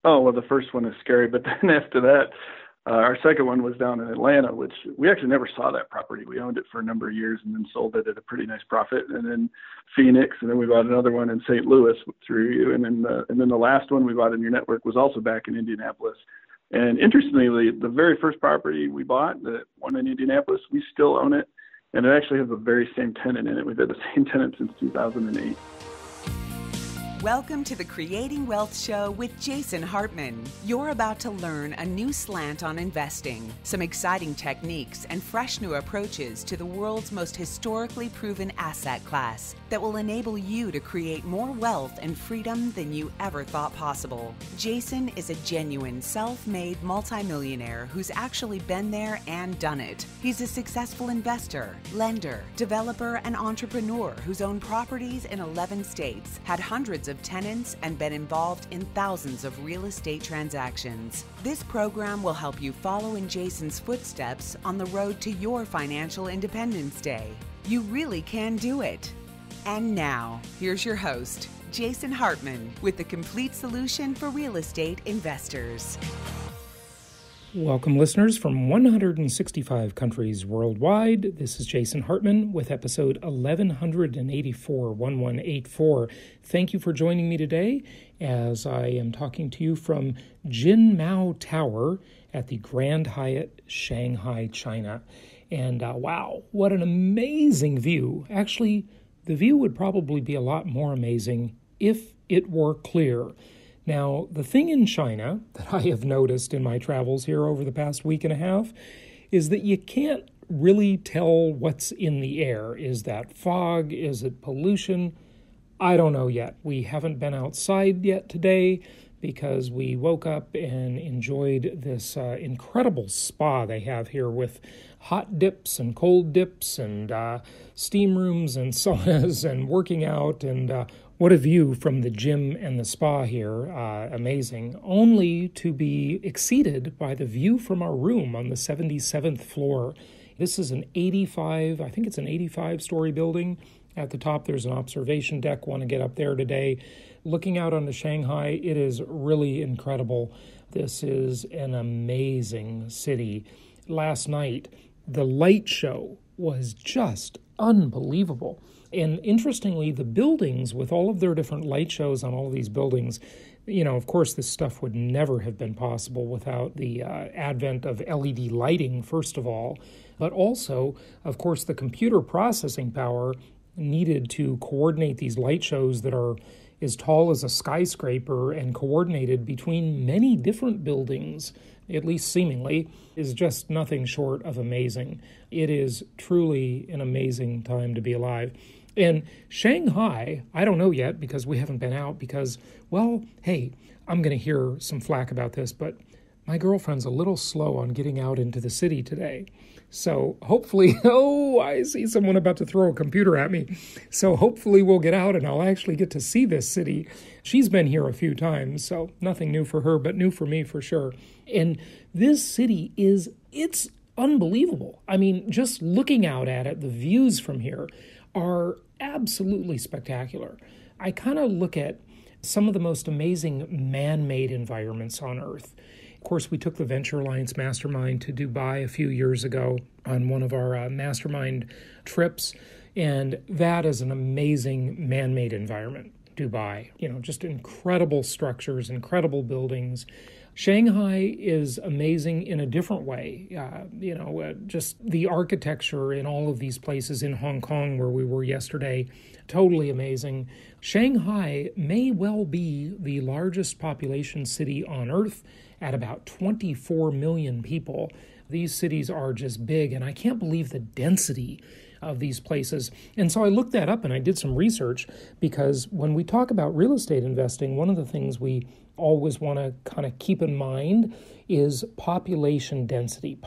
Oh, well, the first one is scary, but then after that, our second one was down in Atlanta, which we actually never saw that property. We owned it for a number of years and then sold it at a pretty nice profit. And then Phoenix, and then we bought another one in St. Louis through you. And then the last one we bought in your network was also back in Indianapolis. And interestingly, the very first property we bought, the one in Indianapolis, we still own it. And it actually has the very same tenant in it. We've had the same tenant since 2008. Welcome to the Creating Wealth Show with Jason Hartman. You're about to learn a new slant on investing, some exciting techniques, and fresh new approaches to the world's most historically proven asset class that will enable you to create more wealth and freedom than you ever thought possible. Jason is a genuine self-made multimillionaire who's actually been there and done it. He's a successful investor, lender, developer, and entrepreneur who's owned properties in 11 states, had hundreds of tenants, and been involved in thousands of real estate transactions. This program will help you follow in Jason's footsteps on the road to your financial independence day. You really can do it. And now, here's your host, Jason Hartman, with the complete solution for real estate investors. Welcome, listeners from 165 countries worldwide. This is Jason Hartman with episode 1184. Thank you for joining me today as I am talking to you from Jin Mao Tower at the Grand Hyatt, Shanghai, China. And wow, what an amazing view. Actually, the view would probably be a lot more amazing if it were clear. Now, the thing in China that I have noticed in my travels here over the past week and a half is that you can't really tell what's in the air. Is that fog? Is it pollution? I don't know yet. We haven't been outside yet today because we woke up and enjoyed this incredible spa they have here with hot dips and cold dips and steam rooms and saunas and working out and what a view from the gym and the spa here. Amazing. Only to be exceeded by the view from our room on the 77th floor. This is an 85-story building. At the top, there's an observation deck. Want to get up there today. Looking out onto Shanghai, it is really incredible. This is an amazing city. Last night, the light show was just unbelievable. And interestingly, the buildings, with all of their different light shows on all of these buildings, of course, this stuff would never have been possible without the advent of LED lighting, first of all, but also, of course, the computer processing power needed to coordinate these light shows that are as tall as a skyscraper and coordinated between many different buildings, at least seemingly, is just nothing short of amazing. It is truly an amazing time to be alive. And Shanghai, I don't know yet because we haven't been out because, well, hey, I'm going to hear some flack about this, but my girlfriend's a little slow on getting out into the city today. So hopefully, I see someone about to throw a computer at me. So hopefully we'll get out and I'll actually get to see this city. She's been here a few times, so nothing new for her, but new for me for sure. And this city it's unbelievable. I mean, just looking out at it, the views from here are absolutely spectacular. I kind of look at some of the most amazing man-made environments on Earth. Of course, we took the Venture Alliance Mastermind to Dubai a few years ago on one of our mastermind trips, and that is an amazing man-made environment, Dubai. Just incredible structures, incredible buildings. Shanghai is amazing in a different way. Just the architecture in all of these places, in Hong Kong where we were yesterday, totally amazing. Shanghai may well be the largest population city on Earth at about 24 million people. These cities are just big, and I can't believe the density of these places. And so I looked that up and I did some research because when we talk about real estate investing, one of the things we always want to kind of keep in mind is population density.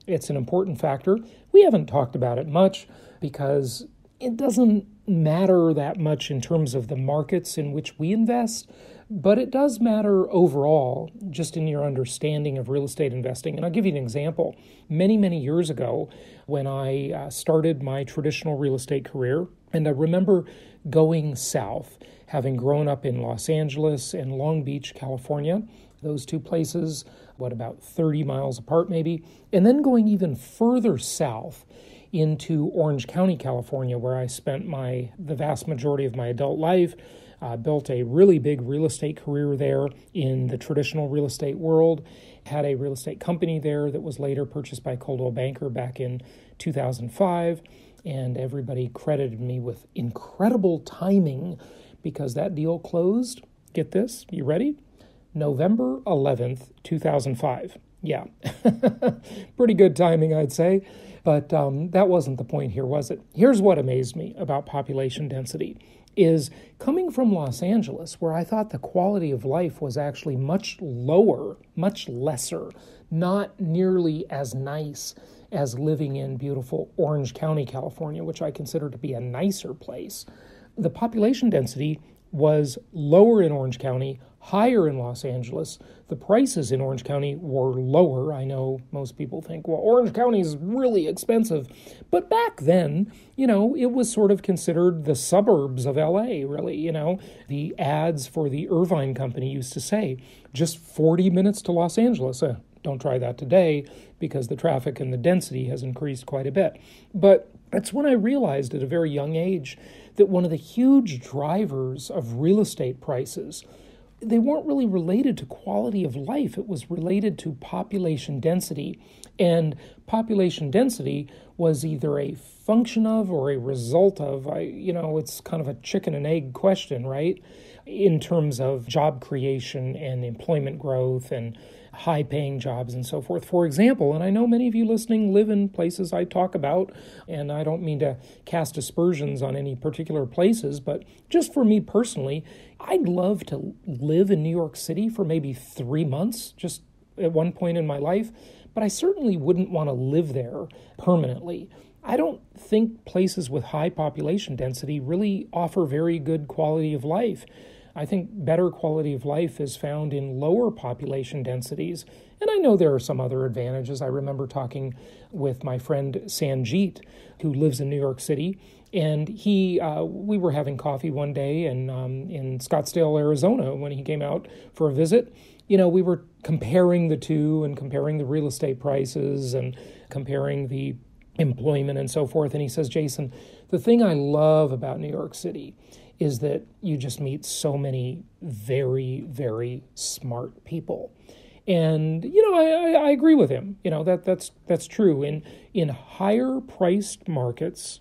It's an important factor. We haven't talked about it much because it doesn't matter that much in terms of the markets in which we invest, but it does matter overall, just in your understanding of real estate investing. And I'll give you an example. Many, many years ago, when I started my traditional real estate career, And I remember going south, having grown up in Los Angeles and Long Beach, California, those two places, about 30 miles apart maybe, and then going even further south into Orange County, California, where I spent the vast majority of my adult life. Built a really big real estate career there in the traditional real estate world. Had a real estate company there that was later purchased by Coldwell Banker back in 2005. And everybody credited me with incredible timing because that deal closed, get this, you ready? November 11th, 2005. Yeah, pretty good timing, I'd say. But that wasn't the point here, was it? Here's what amazed me about population density is coming from Los Angeles, where I thought the quality of life was actually much lower, much lesser, not nearly as nice as living in beautiful Orange County, California, which I consider to be a nicer place. The population density was lower in Orange County, higher in Los Angeles. The prices in Orange County were lower. I know most people think, well, Orange County is really expensive. But back then, it was sort of considered the suburbs of LA, really. The ads for the Irvine Company used to say, just 40 minutes to Los Angeles. Don't try that today because the traffic and the density has increased quite a bit. But that's when I realized at a very young age that one of the huge drivers of real estate prices, they weren't really related to quality of life. It was related to population density. And population density was either a function of or a result of, it's kind of a chicken and egg question, right? In terms of job creation and employment growth and high-paying jobs and so forth. For example, and I know many of you listening live in places I talk about, and I don't mean to cast aspersions on any particular places, but just for me personally, I'd love to live in New York City for maybe 3 months, just at one point in my life, but I certainly wouldn't want to live there permanently. I don't think places with high population density really offer very good quality of life. I think better quality of life is found in lower population densities. And I know there are some other advantages. I remember talking with my friend Sanjeet, who lives in New York City, and we were having coffee one day in Scottsdale, Arizona, when he came out for a visit. We were comparing the two and comparing the real estate prices and comparing the employment and so forth. And he says, Jason, the thing I love about New York City is that you just meet so many very, very smart people. And, I agree with him. That's true. In higher priced markets,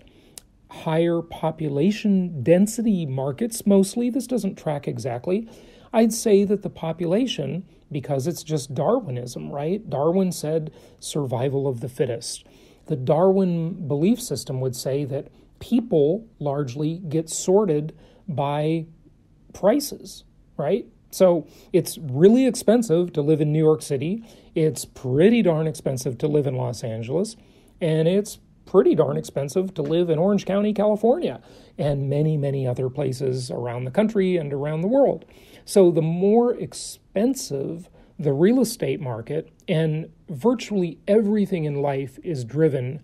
higher population density markets, mostly, this doesn't track exactly, I'd say that the population, because it's just Darwinism, right? Darwin said survival of the fittest. The Darwin belief system would say that people largely get sorted by prices, right? So it's really expensive to live in New York City. It's pretty darn expensive to live in Los Angeles. And it's pretty darn expensive to live in Orange County, California, and many, many other places around the country and around the world. So the more expensive the real estate market, and virtually everything in life is driven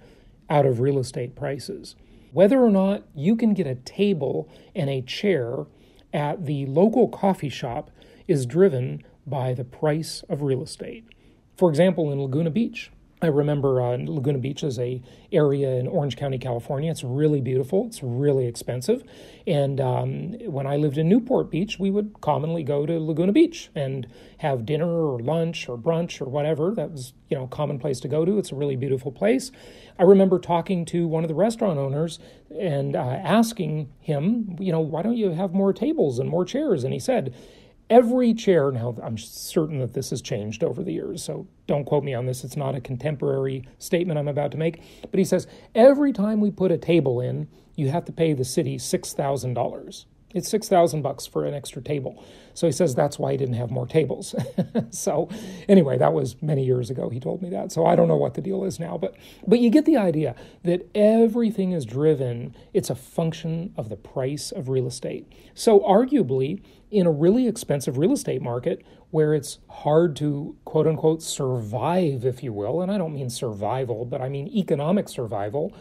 out of real estate prices. Whether or not you can get a table and a chair at the local coffee shop is driven by the price of real estate. For example, in Laguna Beach, I remember Laguna Beach is an area in Orange County, California. It's really beautiful. It's really expensive. And when I lived in Newport Beach, we would commonly go to Laguna Beach and have dinner or lunch or brunch or whatever. That was, a common place to go to. It's a really beautiful place. I remember talking to one of the restaurant owners and asking him, why don't you have more tables and more chairs? And he said, every chair, now I'm certain that this has changed over the years, so don't quote me on this. It's not a contemporary statement I'm about to make. But he says, every time we put a table in, you have to pay the city $6,000. It's $6,000 for an extra table. So he says that's why he didn't have more tables. So anyway, that was many years ago he told me that. So I don't know what the deal is now. But you get the idea that everything is driven. It's a function of the price of real estate. So arguably, in a really expensive real estate market where it's hard to, quote unquote, survive, if you will, and I don't mean survival, but I mean economic survival,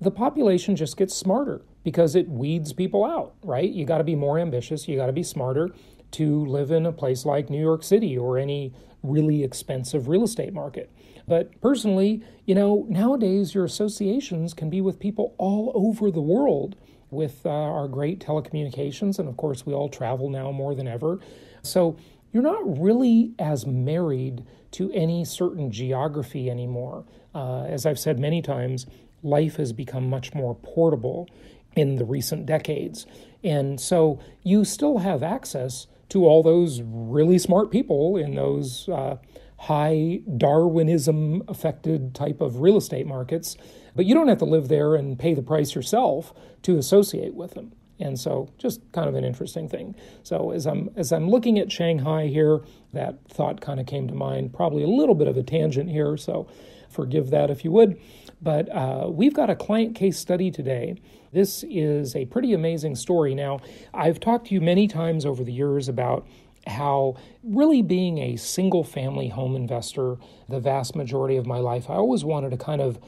the population just gets smarter. because it weeds people out, right? You got to be more ambitious. You got to be smarter to live in a place like New York City or any really expensive real estate market. But personally, nowadays your associations can be with people all over the world with our great telecommunications. And of course, we all travel now more than ever. So you're not really as married to any certain geography anymore. As I've said many times, life has become much more portable in the recent decades. And so you still have access to all those really smart people in those high Darwinism affected type of real estate markets, but you don't have to live there and pay the price yourself to associate with them. And so just kind of an interesting thing. So as I'm looking at Shanghai here, that thought kind of came to mind, probably a little bit of a tangent here, so forgive that if you would. But we've got a client case study today. This is a pretty amazing story. Now, I've talked to you many times over the years about how really being a single-family home investor, the vast majority of my life, I always wanted to kind of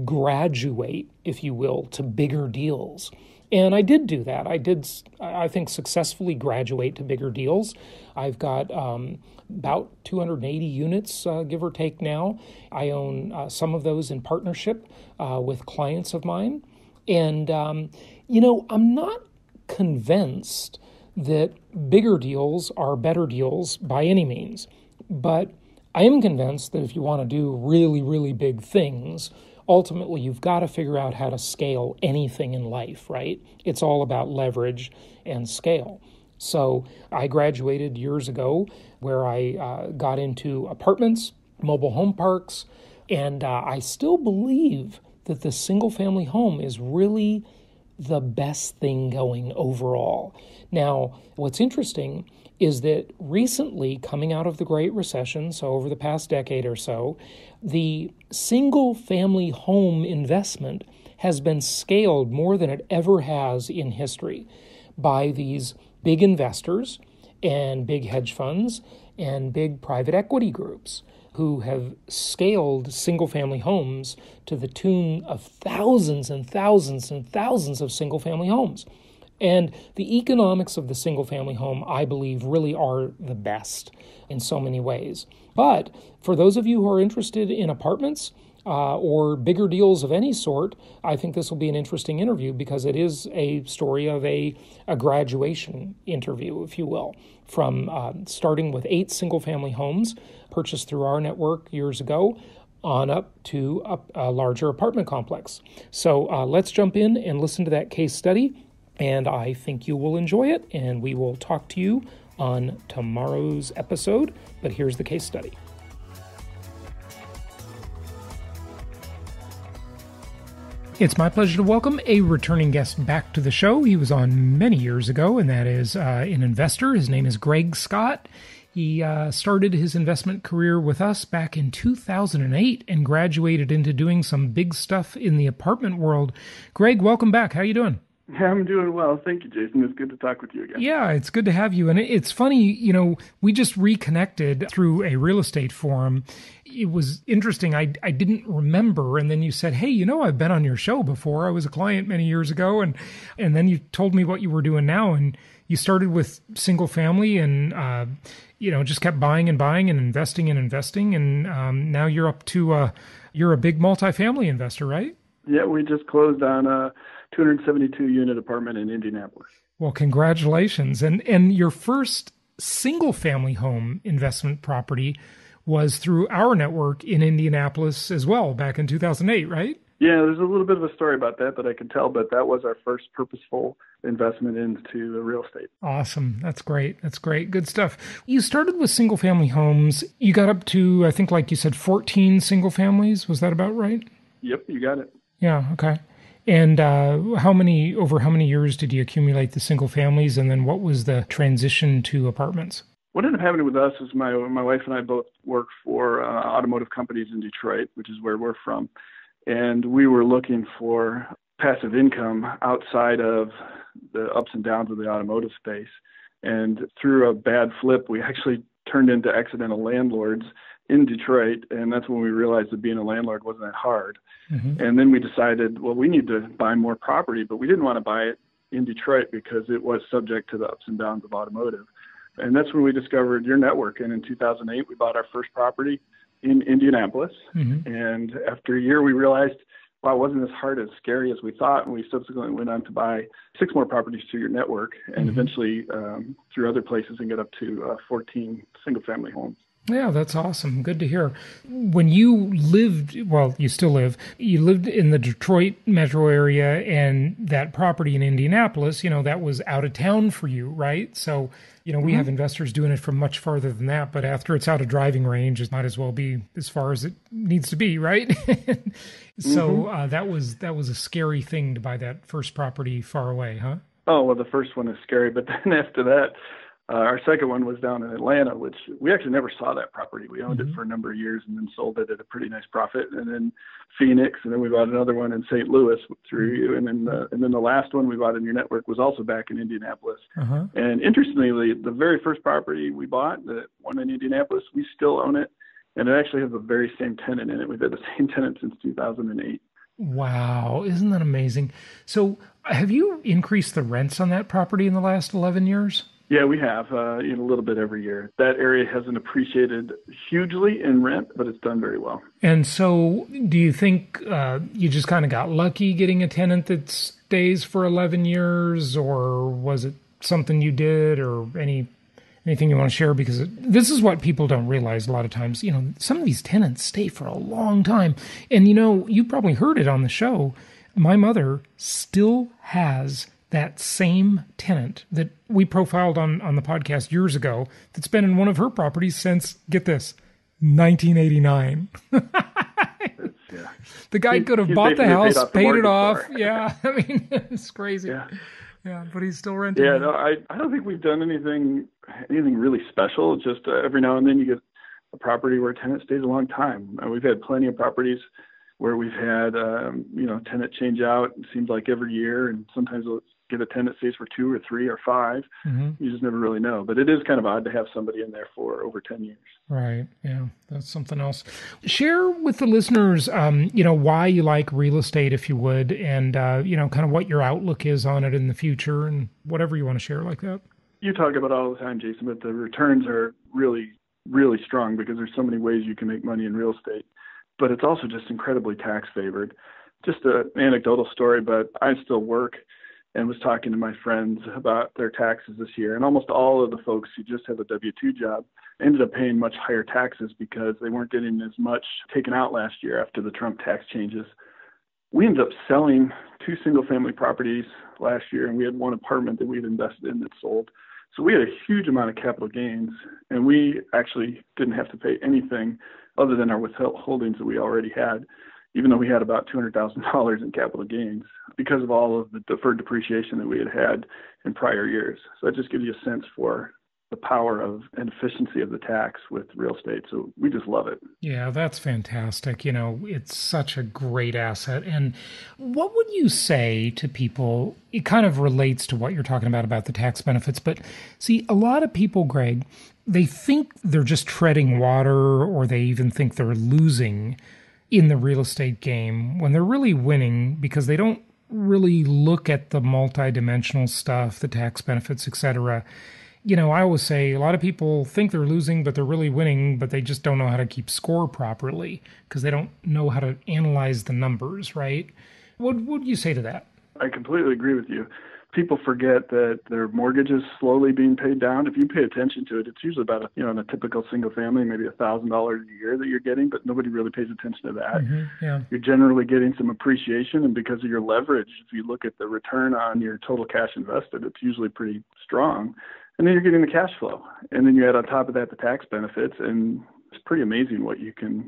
graduate, if you will, to bigger deals. And I did do that. I think, successfully graduate to bigger deals. I've got about 280 units, give or take now. I own some of those in partnership with clients of mine. And, I'm not convinced that bigger deals are better deals by any means. But I am convinced that if you want to do really, really big things, ultimately, you've got to figure out how to scale anything in life, right? It's all about leverage and scale. So I graduated years ago where I got into apartments, mobile home parks, and I still believe that the single-family home is really the best thing going overall. Now, what's interesting is that recently, coming out of the Great Recession, so over the past decade or so, the single-family home investment has been scaled more than it ever has in history by these big investors and big hedge funds and big private equity groups who have scaled single-family homes to the tune of thousands and thousands and thousands of single-family homes. And the economics of the single-family home, I believe, really are the best in so many ways. But for those of you who are interested in apartments or bigger deals of any sort, I think this will be an interesting interview because it is a story of a graduation interview, if you will, from starting with 8 single-family homes purchased through our network years ago on up to a larger apartment complex. So let's jump in and listen to that case study. And I think you will enjoy it, and we will talk to you on tomorrow's episode. But here's the case study. It's my pleasure to welcome a returning guest back to the show. He was on many years ago, and that is an investor. His name is Greg Scott. He started his investment career with us back in 2008 and graduated into doing some big stuff in the apartment world. Greg, welcome back. How you doing? I'm doing well. Thank you, Jason. It's good to talk with you again. Yeah, it's good to have you. And it's funny, we just reconnected through a real estate forum. It was interesting. I didn't remember. And then you said, hey, I've been on your show before. I was a client many years ago. And then you told me what you were doing now. And you started with single family and, just kept buying and buying and investing and investing. And now you're up to, you're a big multifamily investor, right? Yeah, we just closed on a 272-unit apartment in Indianapolis. Well, congratulations. And your first single-family home investment property was through our network in Indianapolis as well, back in 2008, right? Yeah, there's a little bit of a story about that I can tell, but that was our first purposeful investment into real estate. Awesome. That's great. That's great. Good stuff. You started with single-family homes. You got up to, I think, like you said, 14 single families. Was that about right? Yep, you got it. Yeah, okay. And how many years did you accumulate the single families, and then what was the transition to apartments? What ended up happening with us is my wife and I both work for automotive companies in Detroit, which is where we're from, and we were looking for passive income outside of the ups and downs of the automotive space. And through a bad flip, we actually turned into accidental landlords in Detroit. And that's when we realized that being a landlord wasn't that hard. Mm-hmm. And then we decided, well, we need to buy more property, but we didn't want to buy it in Detroit because it was subject to the ups and downs of automotive. And that's when we discovered your network. And in 2008, we bought our first property in Indianapolis. Mm-hmm. And after a year, we realized, wow, it wasn't as hard as scary as we thought. And we subsequently went on to buy 6 more properties through your network and eventually through other places and get up to 14 single-family homes. Yeah, that's awesome. Good to hear. When you lived, well, you still live, you lived in the Detroit metro area, and that property in Indianapolis, that was out of town for you, right? So, we have investors doing it from much farther than that, but after it's out of driving range, it might as well be as far as it needs to be, right? So that was a scary thing to buy that first property far away, huh? Oh, well, the first one is scary, but then after that, our second one was down in Atlanta, which we actually never saw that property. We owned it for a number of years and then sold it at a pretty nice profit. And then Phoenix, and then we bought another one in St. Louis through you. And then the last one we bought in your network was also back in Indianapolis. And interestingly, the very first property we bought, the one in Indianapolis, we still own it. And it actually has the very same tenant in it. We've had the same tenant since 2008. Wow. Isn't that amazing? So have you increased the rents on that property in the last 11 years? Yeah, we have, a little bit every year. That area hasn't appreciated hugely in rent, but it's done very well. And so do you think you just kind of got lucky getting a tenant that stays for 11 years, or was it something you did, or anything you want to share? Because this is what people don't realize a lot of times. Some of these tenants stay for a long time. And, you probably heard it on the show. My mother still has that same tenant that we profiled on the podcast years ago that's been in one of her properties since, get this, 1989. The guy could have bought the house, paid it off. Yeah, I mean, it's crazy. Yeah, but he's still renting. Yeah, no, I don't think we've done anything really special. Just every now and then you get a property where a tenant stays a long time. We've had plenty of properties where we've had, tenant change out. It seems like every year, and sometimes we'll get a tenant stays for 2 or 3 or 5. You just never really know. But it is kind of odd to have somebody in there for over 10 years. Right. Yeah, that's something else. Share with the listeners, why you like real estate, if you would, and, kind of what your outlook is on it in the future, and whatever you want to share like that. You talk about it all the time, Jason, but the returns are really, really strong because there's so many ways you can make money in real estate. But it's also just incredibly tax favored. Just an anecdotal story, but I still work and was talking to my friends about their taxes this year. And almost all of the folks who just have a W-2 job ended up paying much higher taxes because they weren't getting as much taken out last year after the Trump tax changes. We ended up selling 2 single-family properties last year, and we had 1 apartment that we had invested in that sold. So we had a huge amount of capital gains, and we actually didn't have to pay anything other than our withholdings that we already had, even though we had about $200,000 in capital gains because of all of the deferred depreciation that we had in prior years. So that just gives you a sense for the power of and efficiency of the tax with real estate. So we just love it. Yeah, that's fantastic. It's such a great asset. And what would you say to people? It kind of relates to what you're talking about the tax benefits. But see, a lot of people, Greg, they think they're just treading water, or they even think they're losing in the real estate game when they're really winning, because they don't really look at the multidimensional stuff, the tax benefits, etc. I always say a lot of people think they're losing, but they're really winning, but they just don't know how to keep score properly because they don't know how to analyze the numbers, right? What would you say to that? I completely agree with you. People forget that their mortgage is slowly being paid down. If you pay attention to it, it's usually about, in a typical single family, maybe $1,000 a year that you're getting, but nobody really pays attention to that. Yeah. You're generally getting some appreciation, and because of your leverage, if you look at the return on your total cash invested, it's usually pretty strong. And then you're getting the cash flow. And then you add on top of that the tax benefits, and it's pretty amazing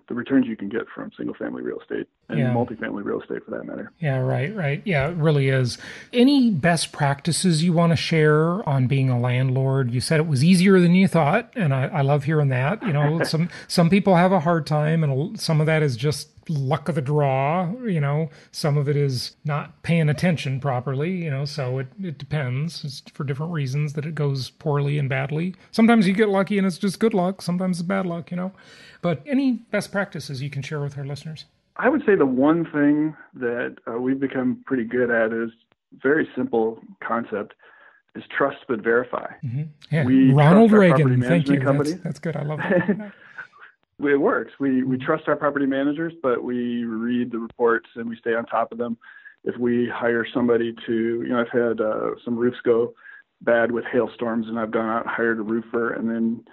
the returns you can get from single-family real estate and multifamily real estate for that matter. Yeah, right. Yeah, it really is. Any best practices you want to share on being a landlord? You said it was easier than you thought, and I love hearing that. Some people have a hard time, and some of that is just luck of the draw, some of it is not paying attention properly, so it depends. It's for different reasons that it goes poorly and badly. Sometimes you get lucky and it's just good luck. Sometimes it's bad luck, But any best practices you can share with our listeners? I would say the one thing that we've become pretty good at is very simple concept is trust but verify. Mm-hmm. Yeah. Ronald Reagan, thank you. That's good. I love that. It works. We trust our property managers, but we read the reports and we stay on top of them. If we hire somebody to, I've had some roofs go bad with hailstorms, and I've gone out and hired a roofer, and then,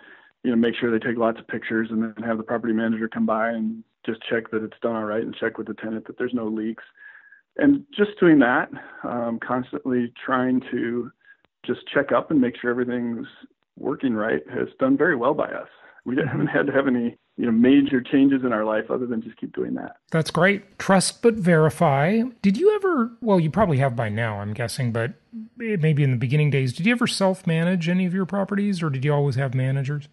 make sure they take lots of pictures, and then have the property manager come by and just check that it's done all right and check with the tenant that there's no leaks. And just doing that, constantly trying to just check up and make sure everything's working right has done very well by us. We haven't had to have any major changes in our life other than just keep doing that. That's great. Trust but verify. Did you ever, well, you probably have by now, I'm guessing, but maybe in the beginning days, did you ever self-manage any of your properties, or did you always have managers?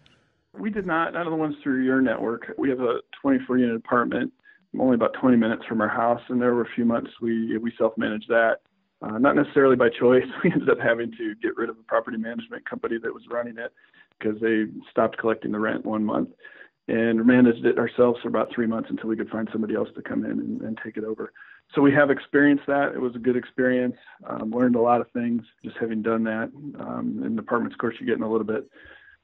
We did not. None of the ones through your network. We have a 24-unit apartment, only about 20 minutes from our house, and there were a few months we self-managed that. Not necessarily by choice. We ended up having to get rid of the property management company that was running it because they stopped collecting the rent 1 month, and managed it ourselves for about 3 months until we could find somebody else to come in and take it over. So we have experienced that. It was a good experience. Learned a lot of things just having done that. In apartments, of course, you're getting a little bit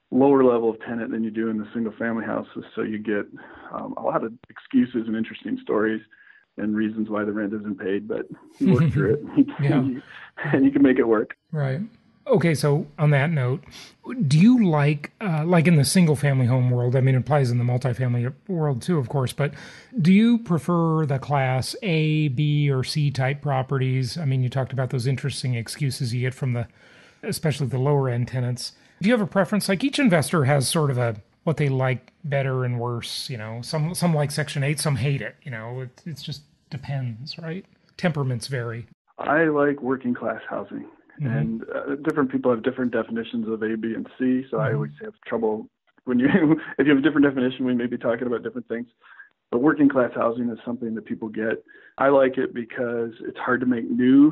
lower level of tenant than you do in the single family houses. So you get a lot of excuses and interesting stories and reasons why the rent isn't paid, but you work through it and you can make it work. Right. Okay, so on that note, do you like in the single-family home world, I mean, it applies in the multifamily world too, of course, but do you prefer the class A, B, or C type properties? I mean, you talked about those interesting excuses you get from especially the lower-end tenants. Do you have a preference? Like each investor has sort of what they like better and worse, Some like Section 8, some hate it, It just depends, right? Temperaments vary. I like working-class housing. Mm-hmm. And different people have different definitions of A, B, and C. So I always have trouble if you have a different definition, we may be talking about different things. But working class housing is something that people get. I like it because it's hard to make new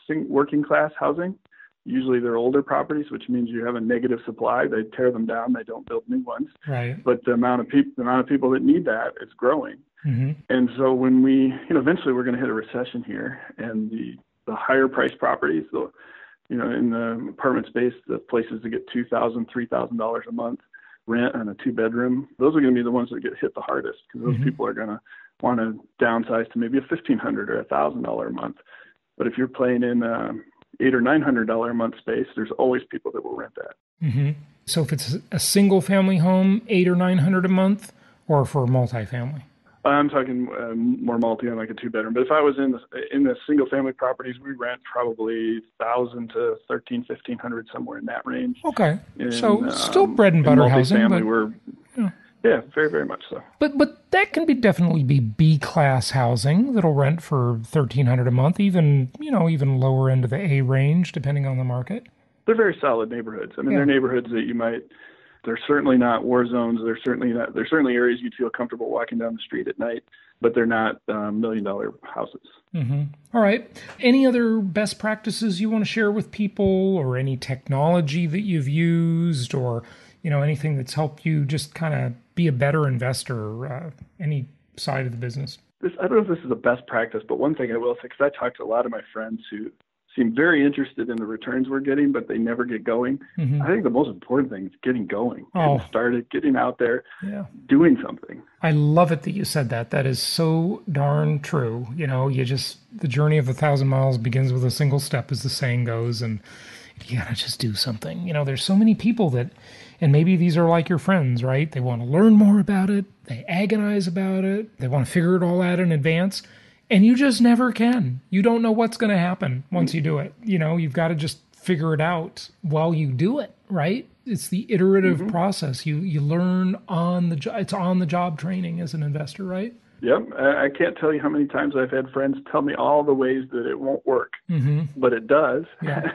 working class housing. Usually they're older properties, which means you have a negative supply. They tear them down. They don't build new ones. Right. But the amount of people that need that is growing. Mm-hmm. And so when we, eventually we're going to hit a recession here, and the higher priced properties, in the apartment space, the places that get $2,000, $3,000 a month rent on a 2-bedroom, those are going to be the ones that get hit the hardest, because those people are going to want to downsize to maybe a $1,500 or $1,000 a month. But if you're playing in $800 or $900 a month space, there's always people that will rent that. Mm-hmm. So if it's a single family home, $800 or $900 a month, or for multifamily? I'm talking more multi on like a 2-bedroom. But if I was in the single family properties, we rent probably $1,000 to $1,300, $1,500, somewhere in that range. Okay, so still bread and butter housing, but yeah, very, very much so. But that can definitely be B class housing that'll rent for $1,300 a month, even lower end of the A range, depending on the market. They're very solid neighborhoods. I mean, they're neighborhoods that you might. They're certainly not war zones. They're certainly areas you'd feel comfortable walking down the street at night, but they're not $1 million houses. Mm-hmm. All right. Any other best practices you want to share with people, or any technology that you've used, or, anything that's helped you just kind of be a better investor, any side of the business? I don't know if this is a best practice, but one thing I will say, because I talk to a lot of my friends who seem very interested in the returns we're getting, but they never get going. Mm-hmm. I think the most important thing is getting going, getting started, getting out there, doing something. I love it that you said that. That is so darn true. The journey of 1,000 miles begins with a single step, as the saying goes, and you gotta just do something. There's so many people that, and maybe these are like your friends, right? They want to learn more about it. They agonize about it. They want to figure it all out in advance. And you just never can. You don't know what's going to happen once you do it. You've got to just figure it out while you do it, right? It's the iterative process. You learn on the job. It's on the job training as an investor, right? Yep. I can't tell you how many times I've had friends tell me all the ways that it won't work, but it does. Yeah.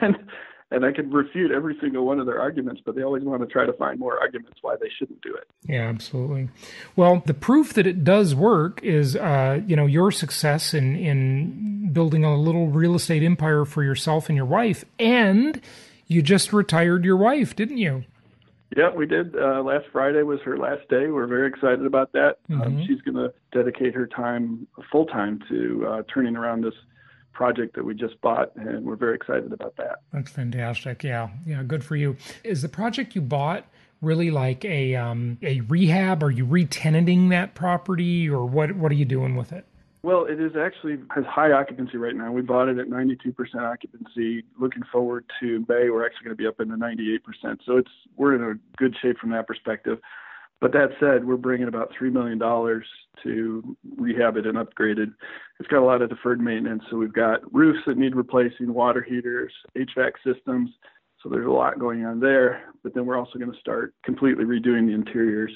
And I could refute every single one of their arguments, but they always want to try to find more arguments why they shouldn't do it. Yeah, absolutely. Well, the proof that it does work is, your success in building a little real estate empire for yourself and your wife. And you just retired your wife, didn't you? Yeah, we did. Last Friday was her last day. We're very excited about that. She's going to dedicate her time full time to turning around this project that we just bought, and we're very excited about that. That's fantastic. Yeah, good for you. Is the project you bought really like a rehab? Are you re-tenanting that property, or what are you doing with it? Well, it is actually has high occupancy right now. We bought it at 92% occupancy. Looking forward to May, we're actually going to be up in the 98%. So we're in a good shape from that perspective. But that said, we're bringing about $3 million to rehab it and upgrade it. It's got a lot of deferred maintenance. So we've got roofs that need replacing, water heaters, HVAC systems. So there's a lot going on there. But then we're also going to start completely redoing the interiors.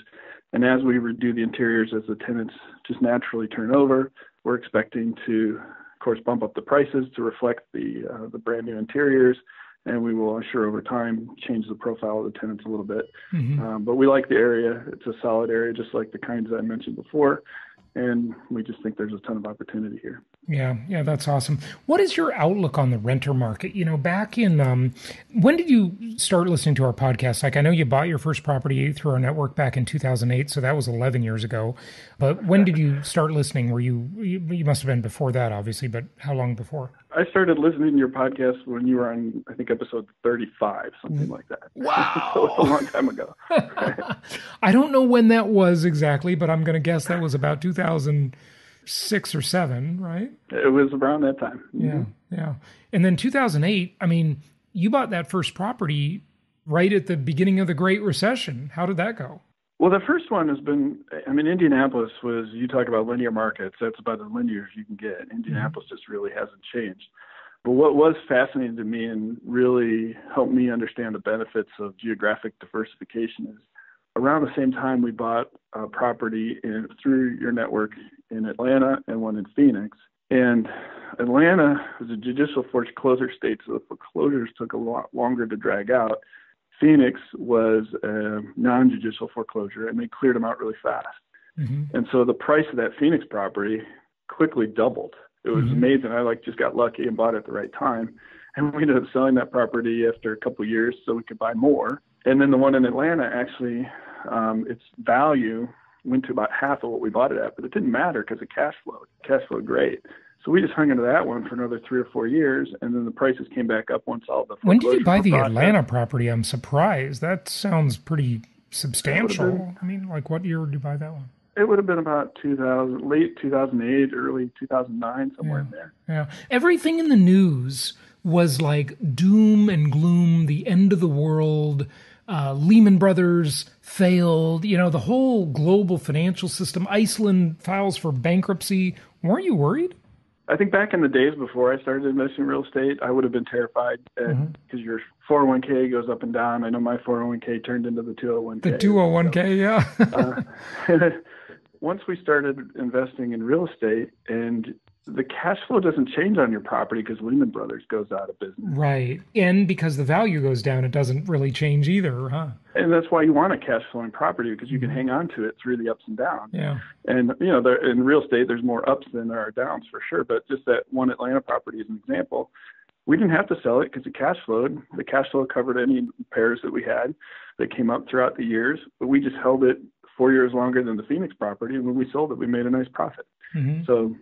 And as we redo the interiors, as the tenants just naturally turn over, we're expecting to, of course, bump up the prices to reflect the brand new interiors. And we will, I'm sure, over time, change the profile of the tenants a little bit. But we like the area. It's a solid area, just like the kinds I mentioned before. And we just think there's a ton of opportunity here. Yeah, that's awesome. What is your outlook on the renter market? Back in, when did you start listening to our podcast? Like, I know you bought your first property through our network back in 2008, so that was 11 years ago. But when did you start listening? Were you must have been before that, obviously, but how long before? I started listening to your podcast when you were on, I think, episode 35, something like that. Wow. So it's a long time ago. I don't know when that was exactly, but I'm going to guess that was about 2006 or 7, right? It was around that time. Yeah. And then 2008, I mean, you bought that first property right at the beginning of the Great Recession. How did that go? Well, the first one has been, Indianapolis was, you talk about linear markets, that's about as linear as you can get. Indianapolis just really hasn't changed. But what was fascinating to me and really helped me understand the benefits of geographic diversification is around the same time we bought a property through your network in Atlanta and one in Phoenix. And Atlanta was a judicial foreclosure state, so the foreclosures took a lot longer to drag out. Phoenix was a non-judicial foreclosure, and they cleared them out really fast. And so the price of that Phoenix property quickly doubled. It was amazing. I just got lucky and bought it at the right time. And we ended up selling that property after a couple of years so we could buy more. And then the one in Atlanta, actually, its value went to about half of what we bought it at, but it didn't matter because it cash flowed. Cash flowed great. So we just hung into that one for another 3 or 4 years, and then the prices came back up once all the foreclosures. When did you buy the processed. Atlanta property? I'm surprised. That sounds pretty substantial. What year did you buy that one? It would have been about late 2008, early 2009, somewhere in there. Yeah. Everything in the news was like doom and gloom, the end of the world, Lehman Brothers failed, the whole global financial system. Iceland files for bankruptcy. Weren't you worried? I think back in the days before I started investing in real estate, I would have been terrified because your 401k goes up and down. I know my 401k turned into the 201k. The 201k, yeah. Once we started investing in real estate, and the cash flow doesn't change on your property because Lehman Brothers goes out of business. Right. And because the value goes down, it doesn't really change either, huh? And that's why you want a cash flowing property, because you can hang on to it through the ups and downs. Yeah. And, in real estate, there's more ups than there are downs for sure. But just that one Atlanta property is an example. We didn't have to sell it because it cash flowed. The cash flow covered any repairs that we had that came up throughout the years. But we just held it 4 years longer than the Phoenix property. And when we sold it, we made a nice profit. So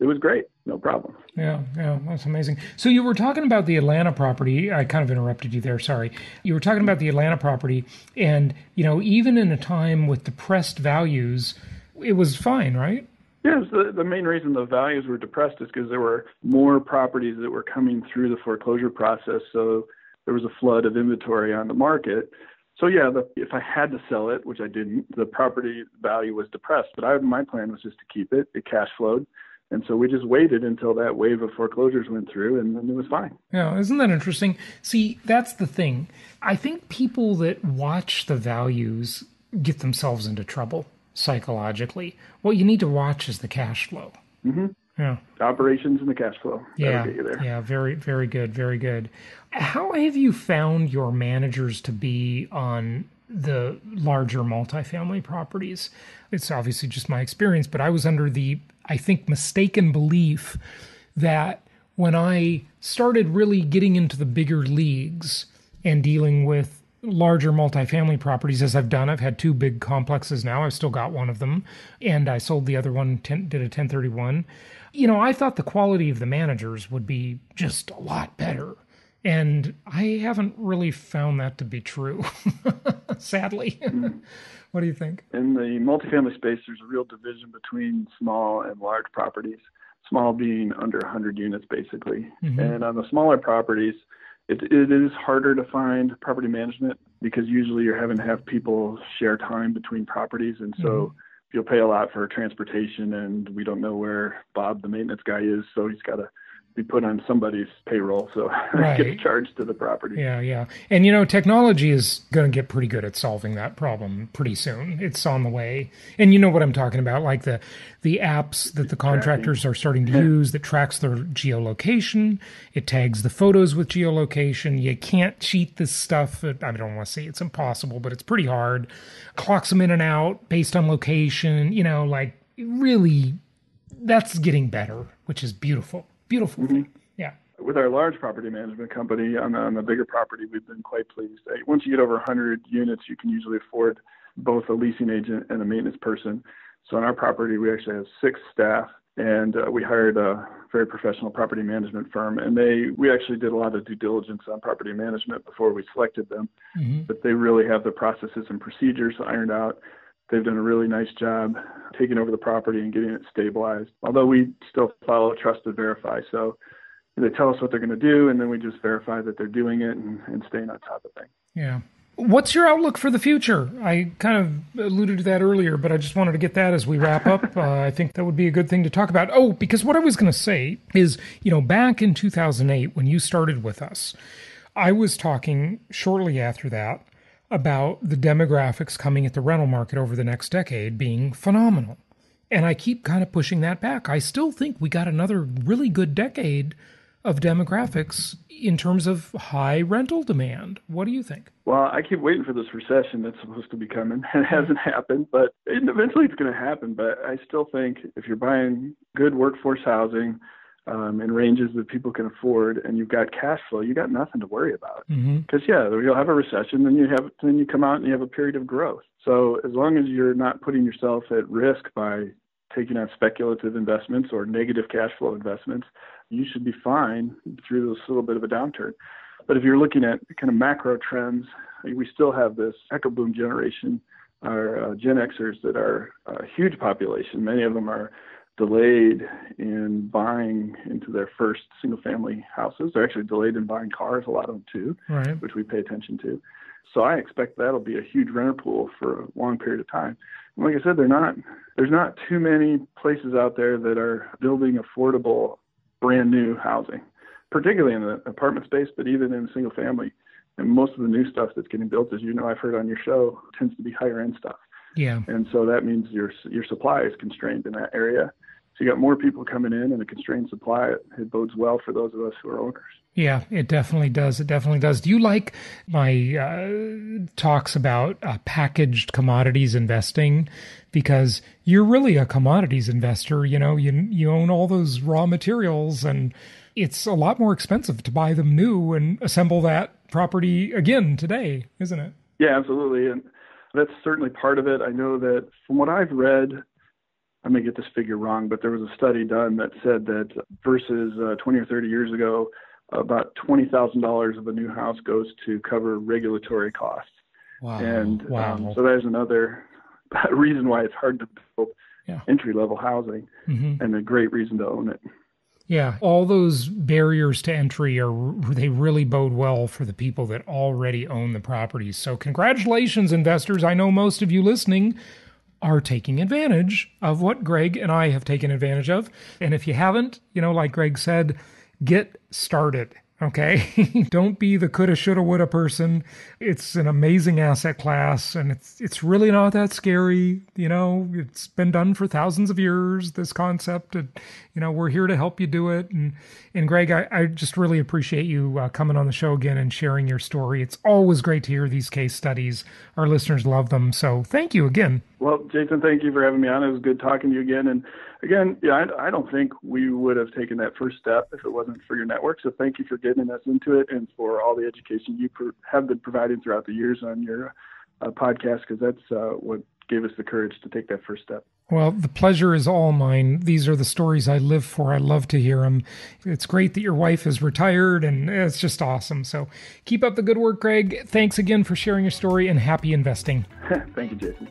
it was great. No problem. Yeah, that's amazing. So you were talking about the Atlanta property. I kind of interrupted you there. Sorry. You were talking about the Atlanta property. And, even in a time with depressed values, it was fine, right? Yes, the main reason the values were depressed is because there were more properties that were coming through the foreclosure process. So there was a flood of inventory on the market. So yeah, if I had to sell it, which I didn't, the property value was depressed. But my plan was just to keep it. It cash flowed. And so we just waited until that wave of foreclosures went through, and then it was fine. Yeah, isn't that interesting? See, that's the thing. I think people that watch the values get themselves into trouble psychologically. What you need to watch is the cash flow. Yeah. The operations and the cash flow. Yeah. That'll get you there. Yeah. Very, very good. Very good. How have you found your managers to be on the larger multifamily properties? It's obviously just my experience, but I was under the, I think, mistaken belief that when I started really getting into the bigger leagues and dealing with larger multifamily properties, as I've done, I've had 2 big complexes now. I've still got one of them, and I sold the other one, did a 1031. I thought the quality of the managers would be just a lot better. And I haven't really found that to be true, sadly. What do you think? In the multifamily space, there's a real division between small and large properties, small being under 100 units, basically. Mm-hmm. And on the smaller properties, it is harder to find property management because usually you're having to have people share time between properties. And so you'll pay a lot for transportation, and we don't know where Bob, the maintenance guy, is, so he's got to be put on somebody's payroll, so it gets charged to the property. Yeah. And, technology is going to get pretty good at solving that problem pretty soon. It's on the way. And you know what I'm talking about, like the apps that the contractors are starting to use that tracks their geolocation. It tags the photos with geolocation. You can't cheat this stuff. I don't want to say it's impossible, but it's pretty hard. Clocks them in and out based on location. Really, that's getting better, which is beautiful. Beautiful thing. Yeah. With our large property management company on the bigger property, we've been quite pleased. Once you get over 100 units, you can usually afford both a leasing agent and a maintenance person. So on our property, we actually have 6 staff, and we hired a very professional property management firm. And we actually did a lot of due diligence on property management before we selected them. Mm-hmm. But they really have the processes and procedures ironed out. They've done a really nice job taking over the property and getting it stabilized, although we still follow trust and verify. So they tell us what they're going to do, and then we just verify that they're doing it and staying on top of things. Yeah. What's your outlook for the future? I kind of alluded to that earlier, but I just wanted to get that as we wrap up. I think that would be a good thing to talk about. Oh, because what I was going to say is, back in 2008, when you started with us, I was talking shortly after that about the demographics coming at the rental market over the next decade being phenomenal. And I keep kind of pushing that back. I still think we got another really good decade of demographics in terms of high rental demand. What do you think? Well, I keep waiting for this recession that's supposed to be coming. It hasn't happened, but eventually it's going to happen. But I still think if you're buying good workforce housing, in ranges that people can afford, and you've got cash flow, you got nothing to worry about. Because you'll have a recession, then you come out and you have a period of growth. So as long as you're not putting yourself at risk by taking on speculative investments or negative cash flow investments, you should be fine through this little bit of a downturn. But if you're looking at kind of macro trends, we still have this echo boom generation, our Gen Xers that are a huge population. Many of them are delayed in buying into their first single-family houses. They're actually delayed in buying cars, a lot of them too, right, which we pay attention to. So I expect that'll be a huge renter pool for a long period of time. And like I said, there's not too many places out there that are building affordable, brand new housing, particularly in the apartment space, but even in single-family. And most of the new stuff that's getting built, as you know, I've heard on your show, tends to be higher-end stuff. Yeah. And so that means your supply is constrained in that area. So you got more people coming in and a constrained supply. It bodes well for those of us who are owners. Yeah, it definitely does. It definitely does. Do you like my talks about packaged commodities investing? Because you're really a commodities investor. You own all those raw materials, and it's a lot more expensive to buy them new and assemble that property again today, isn't it? Yeah, absolutely. And that's certainly part of it. I know that from what I've read, I may get this figure wrong, but there was a study done that said that versus 20 or 30 years ago, about $20,000 of a new house goes to cover regulatory costs. Wow. And wow. So there's another reason why it's hard to build entry-level housing, and a great reason to own it. Yeah, all those barriers to entry they really bode well for the people that already own the properties. So congratulations, investors. I know most of you listening are taking advantage of what Greg and I have taken advantage of. And if you haven't, like Greg said, get started. Okay. Don't be the coulda, shoulda, woulda person. It's an amazing asset class, and it's really not that scary. It's been done for thousands of years, this concept. And, we're here to help you do it. And Greg, I just really appreciate you coming on the show again and sharing your story. It's always great to hear these case studies. Our listeners love them. So thank you again. Well, Jason, thank you for having me on. It was good talking to you again. And again, I don't think we would have taken that first step if it wasn't for your network. So thank you for getting us into it and for all the education you have been providing throughout the years on your podcast, because that's what gave us the courage to take that first step. Well, the pleasure is all mine. These are the stories I live for. I love to hear them. It's great that your wife is retired, and it's just awesome. So keep up the good work, Greg. Thanks again for sharing your story, and happy investing. Thank you, Jason.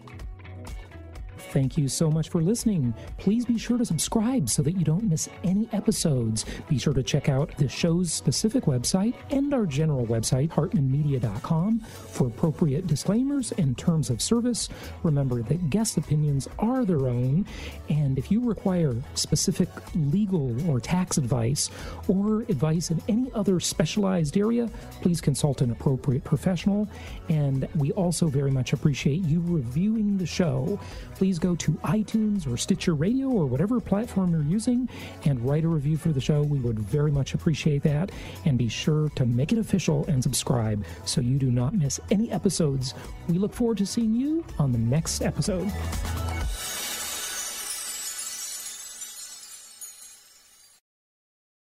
Thank you so much for listening. Please be sure to subscribe so that you don't miss any episodes. Be sure to check out the show's specific website and our general website, hartmanmedia.com, for appropriate disclaimers and terms of service. Remember that guest opinions are their own, and if you require specific legal or tax advice or advice in any other specialized area, please consult an appropriate professional. And we also very much appreciate you reviewing the show. Please go to iTunes or Stitcher Radio or whatever platform you're using and write a review for the show. We would very much appreciate that. And be sure to make it official and subscribe so you do not miss any episodes. We look forward to seeing you on the next episode.